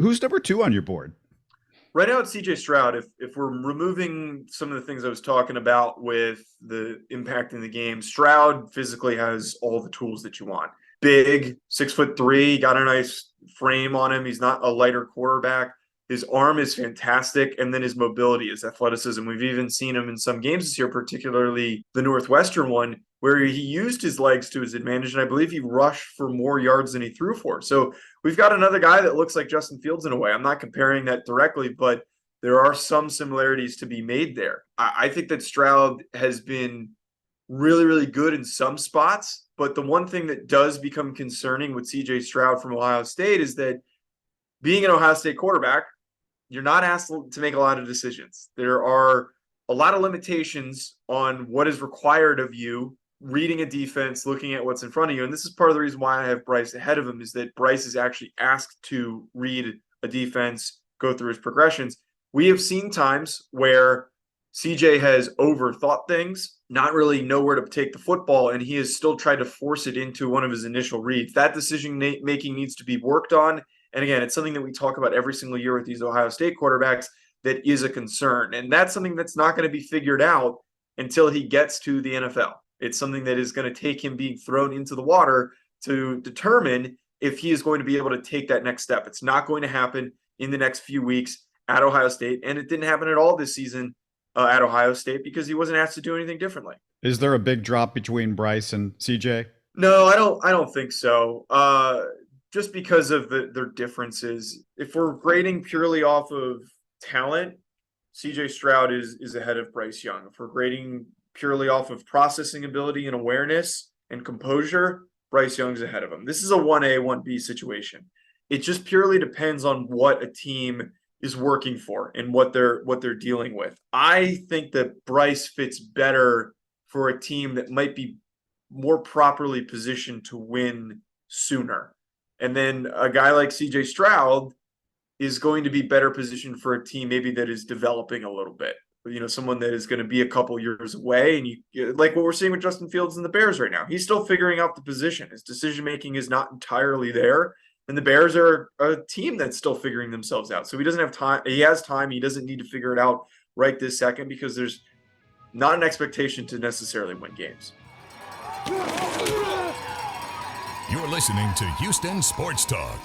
Who's number 2 on your board? Right now it's CJ Stroud. If we're removing some of the things I was talking about with the impact in the game, Stroud physically has all the tools that you want. Big, 6'3", got a nice frame on him. He's not a lighter quarterback. His arm is fantastic, and then his mobility, his athleticism. We've even seen him in some games this year, particularly the Northwestern one, where he used his legs to his advantage, and I believe he rushed for more yards than he threw for. So we've got another guy that looks like Justin Fields in a way. I'm not comparing that directly, but there are some similarities to be made there. I think that Stroud has been really, really good in some spots, but the one thing that does become concerning with CJ Stroud from Ohio State is that being an Ohio State quarterback, you're not asked to make a lot of decisions. There are a lot of limitations on what is required of you reading a defense, looking at what's in front of you. And this is part of the reason why I have Bryce ahead of him, is that Bryce is actually asked to read a defense, go through his progressions. We have seen times where CJ has overthought things, not really know where to take the football, and he has still tried to force it into one of his initial reads. That decision making needs to be worked on. And again, it's something that we talk about every single year with these Ohio State quarterbacks that is a concern. And that's something that's not going to be figured out until he gets to the NFL. It's something that is going to take him being thrown into the water to determine if he is going to be able to take that next step. It's not going to happen in the next few weeks at Ohio State. And it didn't happen at all this season at Ohio State because he wasn't asked to do anything differently. Is there a big drop between Bryce and CJ? No, I don't think so. Just because of their differences. If we're grading purely off of talent, CJ Stroud is ahead of Bryce Young. If we're grading purely off of processing ability and awareness and composure, Bryce Young's ahead of him. This is a 1A, 1B situation. It just purely depends on what a team is working for and what they're dealing with. I think that Bryce fits better for a team that might be more properly positioned to win sooner. And then a guy like CJ Stroud is going to be better positioned for a team maybe that is developing a little bit. You know, someone that is going to be a couple years away. And you like what we're seeing with Justin Fields and the Bears right now. He's still figuring out the position. His decision-making is not entirely there. And the Bears are a team that's still figuring themselves out. So he doesn't have time. He has time. He doesn't need to figure it out right this second because there's not an expectation to necessarily win games. You're listening to Houston Sports Talk.